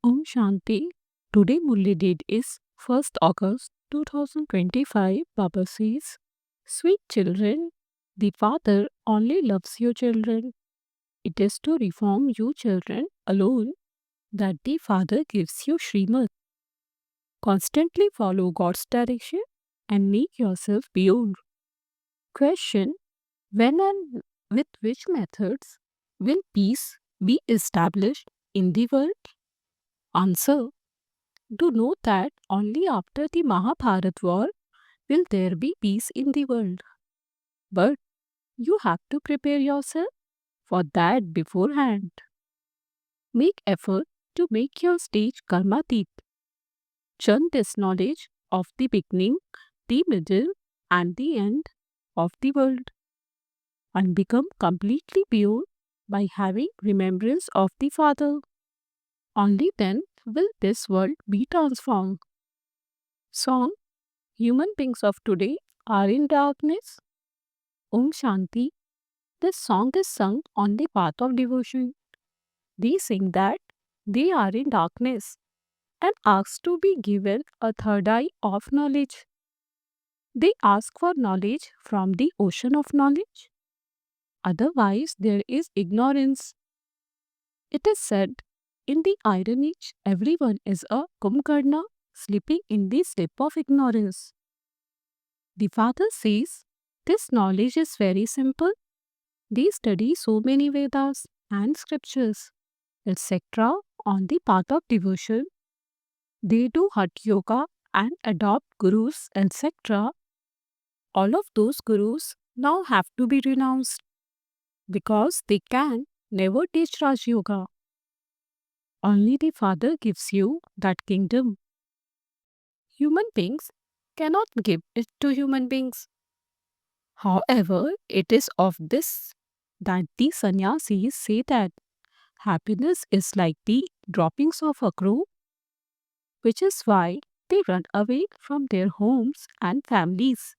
Om Shanti. Today Murli date is 1st August 2025. Baba says, sweet children, the Father only loves you children. It is to reform you children alone that the Father gives you Srimad. Constantly follow God's direction and make yourself beyond. Question: when and with which methods will peace be established in the world? Answer: to know that only after the Mahabharat war will there be peace in the world. But you have to prepare yourself for that beforehand. Make effort to make your stage karmatit. Churn this knowledge of the beginning, the middle, and the end of the world, and become completely pure by having remembrance of the Father. Only then will this world be transformed. Song: human beings of today are in darkness. Om Shanti. This song is sung on the path of devotion. They sing that they are in darkness and ask to be given a third eye of knowledge. They ask for knowledge from the ocean of knowledge. Otherwise, there is ignorance. It is said in the irony, everyone is a Kumbhakarna sleeping in the sleep of ignorance. The Father says this knowledge is very simple. They study so many Vedas and scriptures, etc. on the path of devotion. They do Hatha Yoga and adopt gurus, etc. All of those gurus now have to be renounced because they can never teach Raj Yoga. Only the Father gives you that kingdom. Human beings cannot give it to human beings. However, it is of this that the sannyasis say that happiness is like the droppings of a crow, which is why they run away from their homes and families.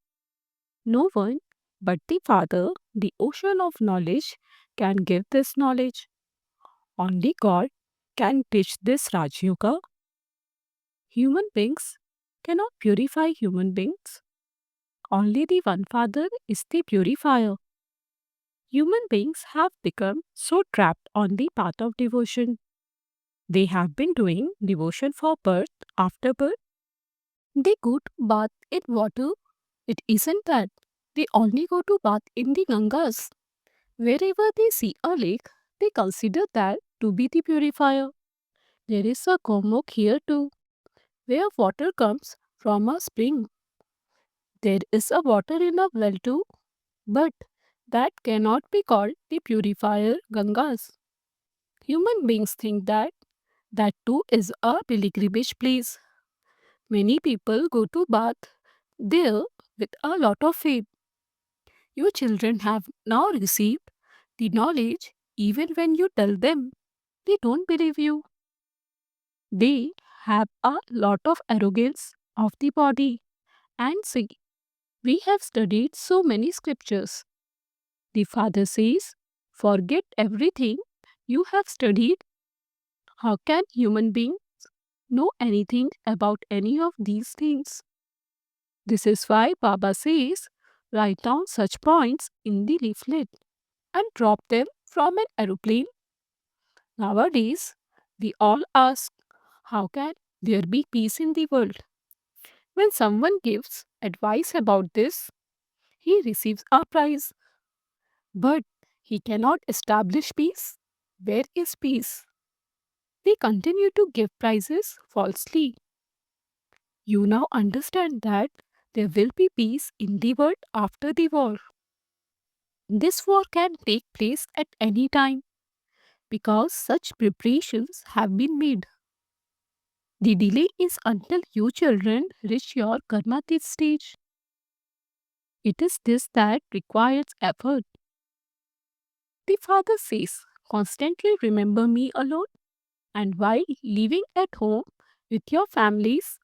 No one but the Father, the ocean of knowledge, can give this knowledge. Only God can teach this Raj Yoga. Human beings cannot purify human beings. Only the one Father is the purifier. Human beings have become so trapped on the path of devotion. They have been doing devotion for birth after birth. They go to bath in water. It isn't that. They only go to bath in the Gangas. Wherever they see a lake, they consider that to be the purifier. There is a Gomukh here too, where water comes from a spring. There is a water in a well too, but that cannot be called the purifier Gangas. Human beings think that that too is a pilgrimage place. Many people go to bath there with a lot of faith. Your children have now received the knowledge even when you tell them. They don't believe you. They have a lot of arrogance of the body and say, we have studied so many scriptures. The Father says, forget everything you have studied. How can human beings know anything about any of these things? This is why Baba says, write down such points in the leaflet and drop them from an aeroplane. Nowadays, we all ask, how can there be peace in the world? When someone gives advice about this, he receives a prize. But he cannot establish peace. Where is peace? We continue to give prizes falsely. You now understand that there will be peace in the world after the war. This war can take place at any time because such preparations have been made. The delay is until you children reach your karmatit stage. It is this that requires effort. The Father says, constantly remember me alone, and while living at home with your families,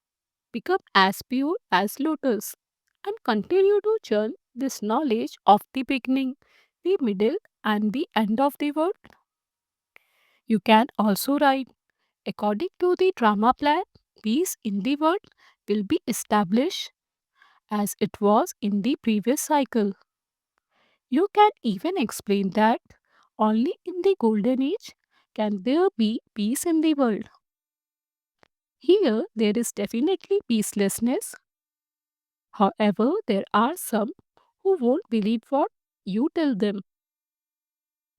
become as pure as lotus and continue to churn this knowledge of the beginning, the middle, and the end of the world. You can also write, According to the drama plan, peace in the world will be established as it was in the previous cycle. You can even explain that only in the golden age can there be peace in the world. Here, there is definitely peacelessness. However, there are some who won't believe what you tell them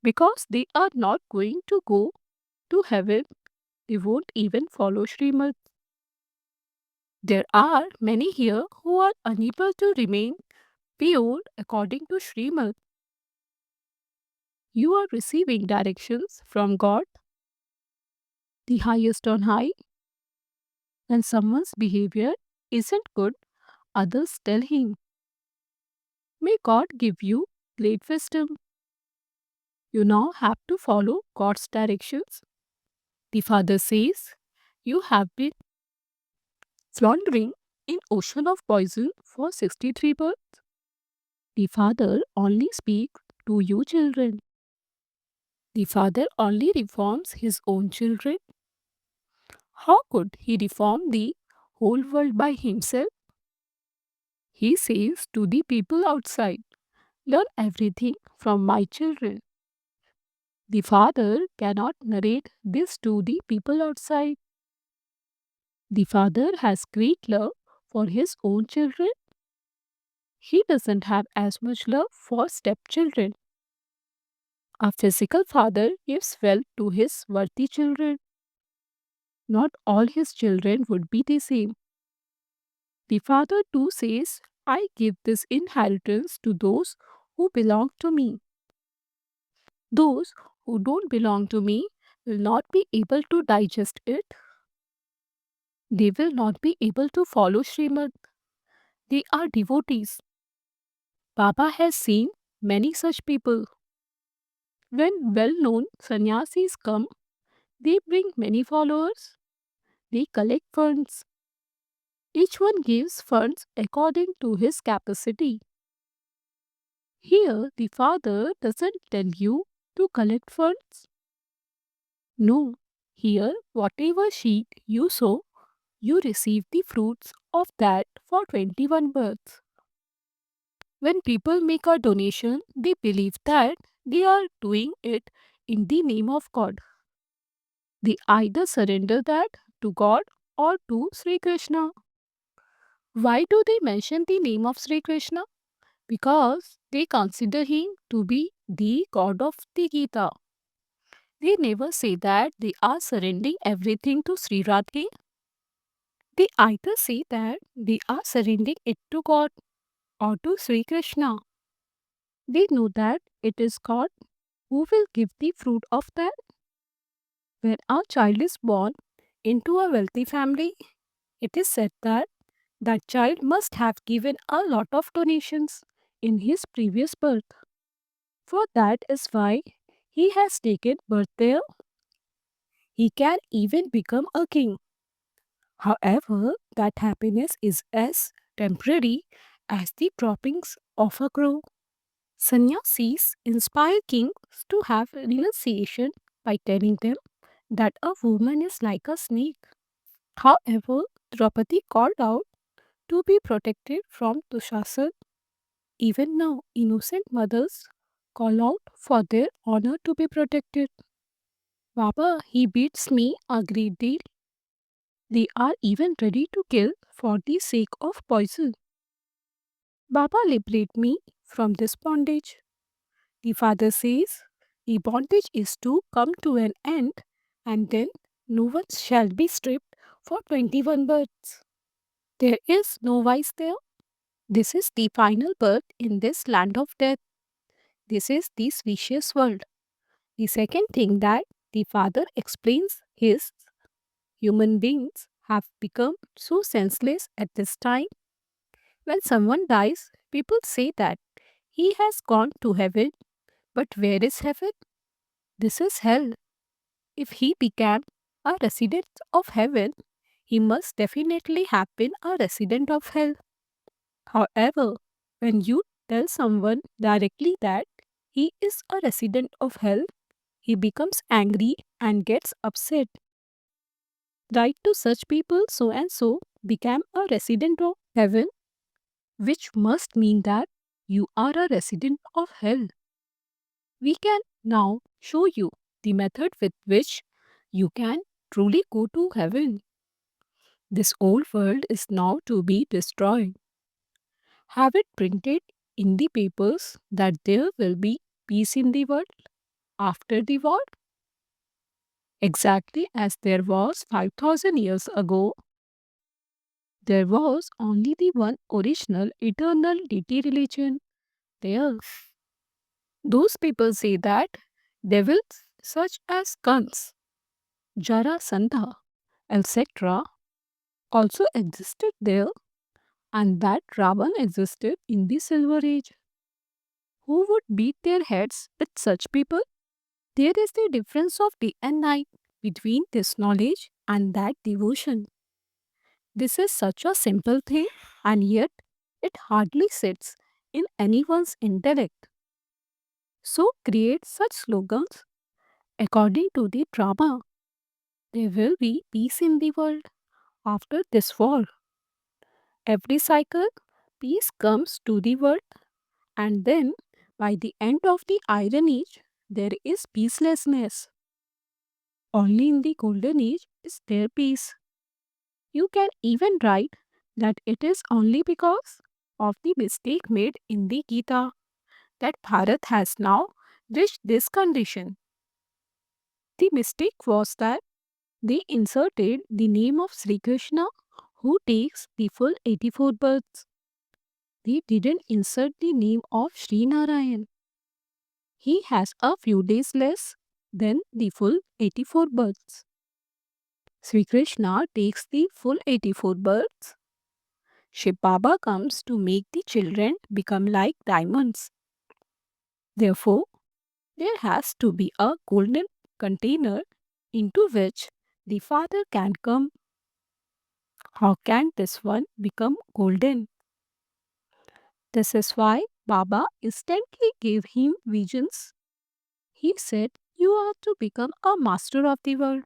because they are not going to go to heaven. They won't even follow Srimad. There are many here who are unable to remain pure according to Srimad. You are receiving directions from God, the highest on high. When someone's behavior isn't good, others tell him, may God give you great wisdom. You now have to follow God's directions. The father says, you have been floundering in ocean of poison for 63 births. The father only speaks to you children. The father only reforms his own children. How could he reform the whole world by himself? He says to the people outside, learn everything from my children. The father cannot narrate this to the people outside. The father has great love for his own children. He doesn't have as much love for stepchildren. A physical father gives wealth to his worthy children. Not all his children would be the same. The father too says, I give this inheritance to those who belong to me. Those who don't belong to me will not be able to digest it. They will not be able to follow Srimad. They are devotees. Baba has seen many such people. When well known sannyasis come, they bring many followers. They collect funds. Each one gives funds according to his capacity. Here, the father doesn't tell you to collect funds. No, here, whatever seed you sow, you receive the fruits of that for 21 births. When people make a donation, they believe that they are doing it in the name of God. They either surrender that to God or to Sri Krishna. Why do they mention the name of Sri Krishna? Because they consider him to be the God of the Gita. They never say that they are surrendering everything to Sri Radhe. They either say that they are surrendering it to God or to Sri Krishna. They know that it is God who will give the fruit of that. When a child is born into a wealthy family, it is said that that child must have given a lot of donations in his previous birth. For that is why he has taken birth there. He can even become a king. However, that happiness is as temporary as the droppings of a crow. Sannyasis inspire kings to have renunciation by telling them that a woman is like a snake. However, Draupadi called out to be protected from Dushasan. Even now, innocent mothers call out for their honor to be protected. Baba, he beats me a great deal. They are even ready to kill for the sake of poison. Baba, liberate me from this bondage. The father says, the bondage is to come to an end, and then no one shall be stripped for 21 births. There is no vice there. This is the final birth in this land of death. This is this vicious world. The second thing that the father explains is human beings have become so senseless at this time. When someone dies, people say that he has gone to heaven. But where is heaven? This is hell. If he became a resident of heaven, he must definitely have been a resident of hell. However, when you tell someone directly that he is a resident of hell, he becomes angry and gets upset. Write to such people so and so became a resident of heaven, which must mean that you are a resident of hell. We can now show you the method with which you can truly go to heaven. This old world is now to be destroyed. Have it printed in the papers that there will be peace in the world after the war, exactly as there was 5,000 years ago. There was only the one original eternal deity religion there. Those people say that devils such as Kans, Jarasandha, etc. also existed there, and that Ravan existed in the Silver Age. Who would beat their heads with such people? There is the difference of day and night between this knowledge and that devotion. This is such a simple thing, and yet it hardly sits in anyone's intellect. So create such slogans according to the drama. There will be peace in the world after this war. Every cycle, peace comes to the world, and then by the end of the Iron Age, there is peacelessness. Only in the Golden Age is there peace. You can even write that it is only because of the mistake made in the Gita that Bharat has now reached this condition. The mistake was that they inserted the name of Sri Krishna who takes the full 84 births. They didn't insert the name of Sri Narayan. He has a few days less than the full 84 births. Sri Krishna takes the full 84 births. Shiv Baba comes to make the children become like diamonds. Therefore, there has to be a golden container into which the Father can come. How can this one become golden? This is why Baba instantly gave him visions. He said, "You are to become a master of the world.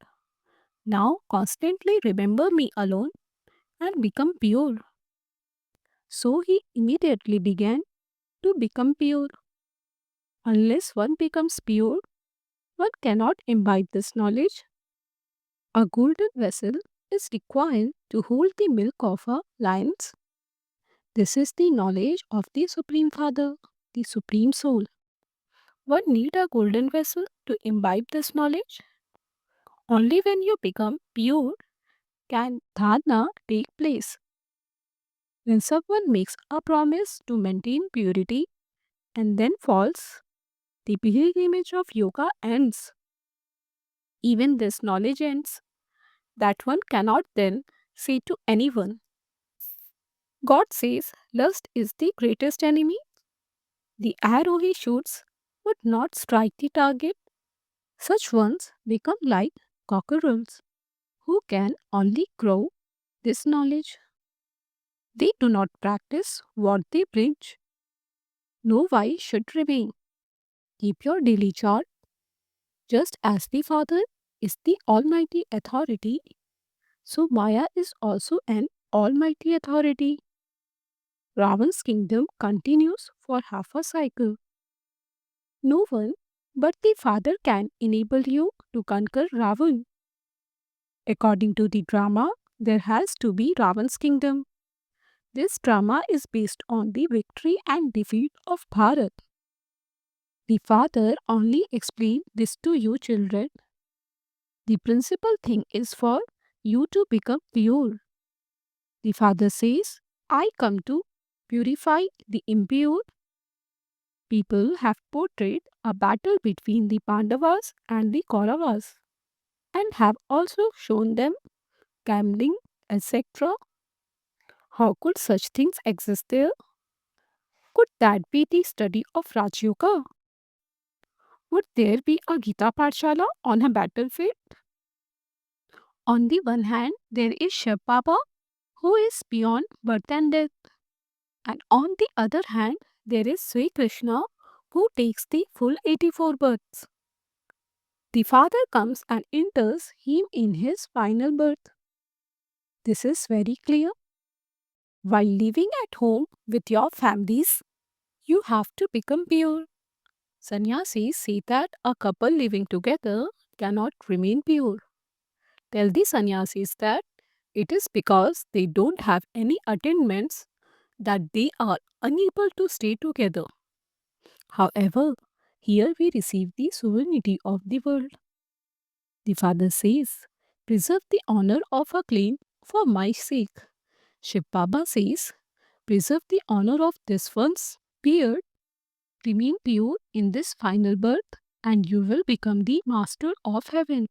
Now constantly remember me alone and become pure." So he immediately began to become pure. Unless one becomes pure, one cannot imbibe this knowledge. A golden vessel is required to hold the milk of a lion's. This is the knowledge of the Supreme Father, the Supreme Soul. One need a golden vessel to imbibe this knowledge. Only when you become pure can dharana take place. When someone makes a promise to maintain purity and then falls, the pilgrimage of yoga ends. Even this knowledge ends, that one cannot then say to anyone. God says lust is the greatest enemy. The arrow he shoots would not strike the target. Such ones become like cockerels who can only crow this knowledge. They do not practice what they preach. No vice should remain. Keep your daily chart just as the Father is the Almighty Authority, so Maya is also an Almighty Authority. Ravan's kingdom continues for half a cycle. No one but the Father can enable you to conquer Ravan. According to the drama, there has to be Ravan's kingdom. This drama is based on the victory and defeat of Bharat. The Father only explained this to you children. The principal thing is for you to become pure. The Father says, "I come to purify the impure." People have portrayed a battle between the Pandavas and the Kauravas and have also shown them gambling, etc. How could such things exist there? Could that be the study of Raj Yoga? Would there be a Gita Pathshala on a battlefield? On the one hand, there is Shiv Baba, who is beyond birth and death. And on the other hand, there is Sri Krishna, who takes the full 84 births. The Father comes and enters him in his final birth. This is very clear. While living at home with your families, you have to become pure. Sannyasis say that a couple living together cannot remain pure. Tell the sannyasis that it is because they don't have any attainments that they are unable to stay together. However, here we receive the sovereignty of the world. The Father says, preserve the honor of a claim for my sake. Shiv Baba says, preserve the honor of this one's beard, remain pure in this final birth, and you will become the master of heaven.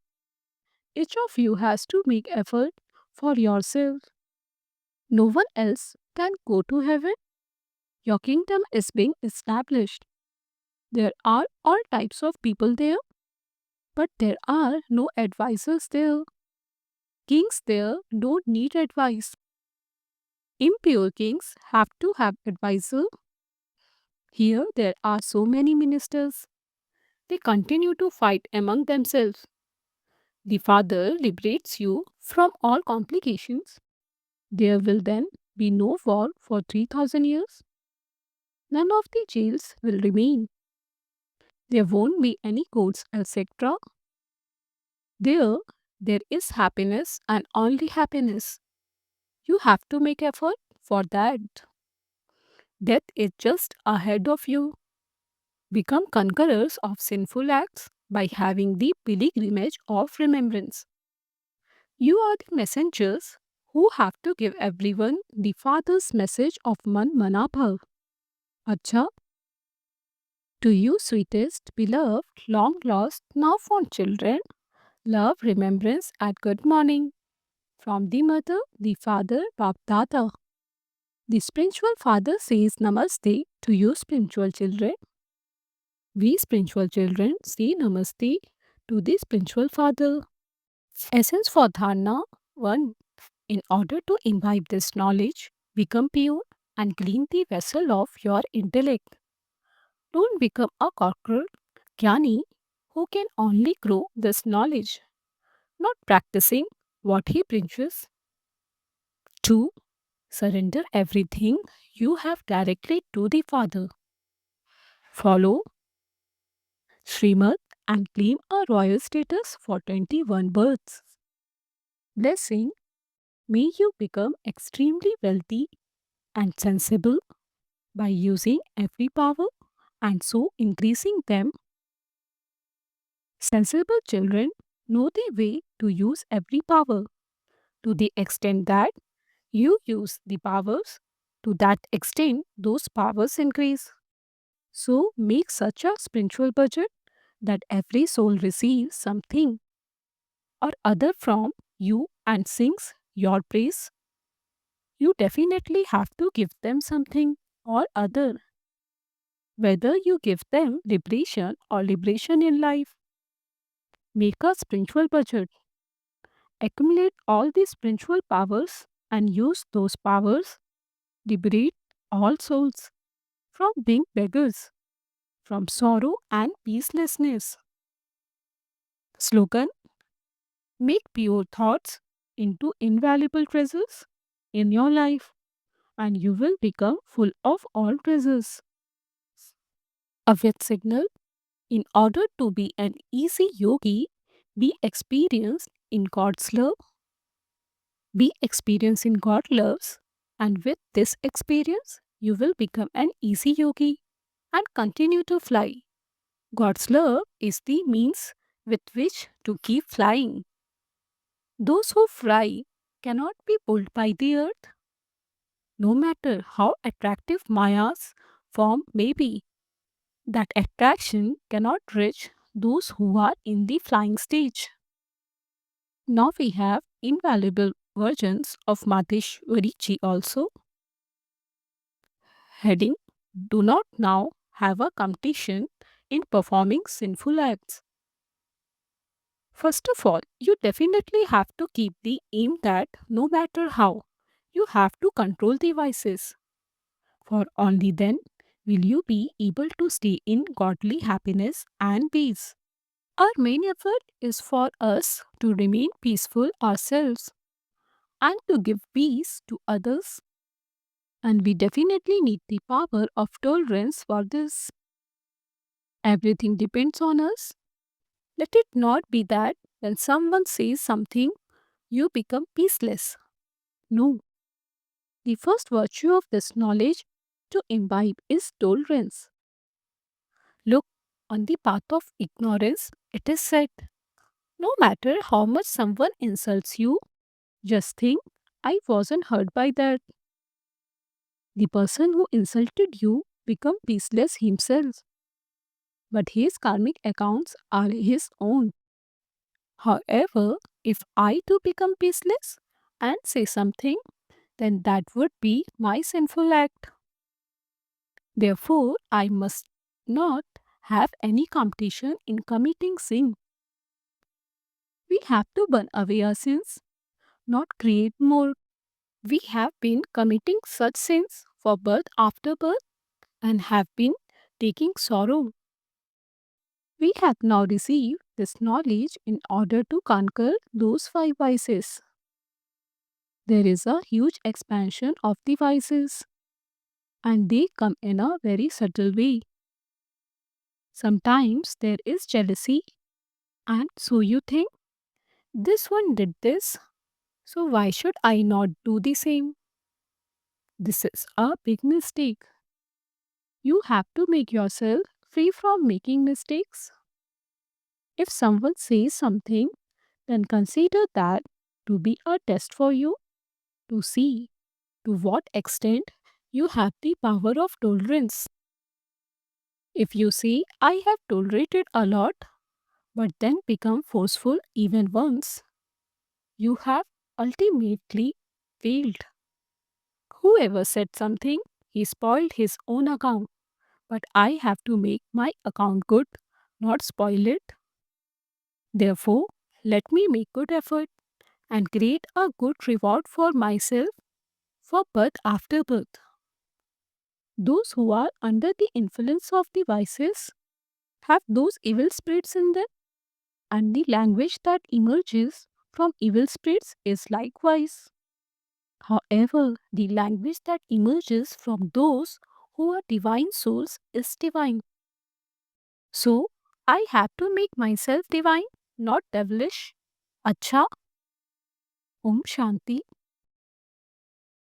Each of you has to make effort for yourself. No one else can go to heaven. Your kingdom is being established. There are all types of people there, but there are no advisors there. Kings there don't need advice. Impure kings have to have advisor. Here there are so many ministers. They continue to fight among themselves. The Father liberates you from all complications. There will then be no war for 3000 years. None of the jails will remain. There won't be any courts, etc. There, there is happiness and only happiness. You have to make effort for that. Death is just ahead of you. Become conquerors of sinful acts by having the pilgrimage of remembrance. You are the messengers who have to give everyone the Father's message of Man Manabhav. Acha, to you, sweetest, beloved, long lost, now found children, love, remembrance, and good morning. From the mother, the father, Bap Dada. The spiritual father says Namaste to you, spiritual children. We spiritual children say Namaste to the spiritual father. Essence for Dharna 1. In order to imbibe this knowledge, become pure and clean the vessel of your intellect. Don't become a corporal jnani who can only grow this knowledge, not practicing what he preaches. 2. Surrender everything you have directly to the Father. Follow Srimad and claim a royal status for 21 births. Blessing, may you become extremely wealthy and sensible by using every power and so increasing them. Sensible children know the way to use every power to the extent that you use the powers, to that extent those powers increase. So make such a spiritual budget that every soul receives something or other from you and sings your praise. You definitely have to give them something or other, whether you give them liberation or liberation in life. Make a spiritual budget. Accumulate all the spiritual powers and use those powers. Liberate all souls from being beggars, from sorrow and peacelessness. Slogan, make pure thoughts into invaluable treasures in your life, and you will become full of all treasures. Avyat signal, in order to be an easy yogi, be experienced in God's love, be experienced in God's loves, and with this experience, you will become an easy yogi and continue to fly. God's love is the means with which to keep flying. Those who fly cannot be pulled by the earth, no matter how attractive Maya's form may be. That attraction cannot reach those who are in the flying stage. Now we have invaluable versions of Madheshwari also. Heading, do not now have a competition in performing sinful acts. First of all, you definitely have to keep the aim that no matter how, you have to control the vices. For only then will you be able to stay in godly happiness and peace. Our main effort is for us to remain peaceful ourselves. and to give peace to others. And we definitely need the power of tolerance for this. Everything depends on us. Let it not be that when someone says something, you become peaceless. No, the first virtue of this knowledge to imbibe is tolerance. Look, on the path of ignorance, it is said, no matter how much someone insults you, just think, I wasn't hurt by that. The person who insulted you become peaceless himself, but his karmic accounts are his own. However, if I too become peaceless and say something, then that would be my sinful act. Therefore, I must not have any competition in committing sin. We have to burn away our sins, not create more. We have been committing such sins for birth after birth and have been taking sorrow. We have now received this knowledge in order to conquer those five vices. There is a huge expansion of the vices, and they come in a very subtle way. Sometimes there is jealousy, and so you think, this one did this, so why should I not do the same? This is a big mistake. You have to make yourself free from making mistakes. If someone says something, then consider that to be a test for you to see to what extent you have the power of tolerance. If you say, I have tolerated a lot, but then become forceful even once, you have ultimately failed. Whoever said something, he spoiled his own account, but I have to make my account good, not spoil it. Therefore, let me make good effort and create a good reward for myself for birth after birth. Those who are under the influence of the vices have those evil spirits in them, and the language that emerges from evil spirits is likewise. However, the language that emerges from those who are divine souls is divine. So, I have to make myself divine, not devilish. Acha, Om Shanti.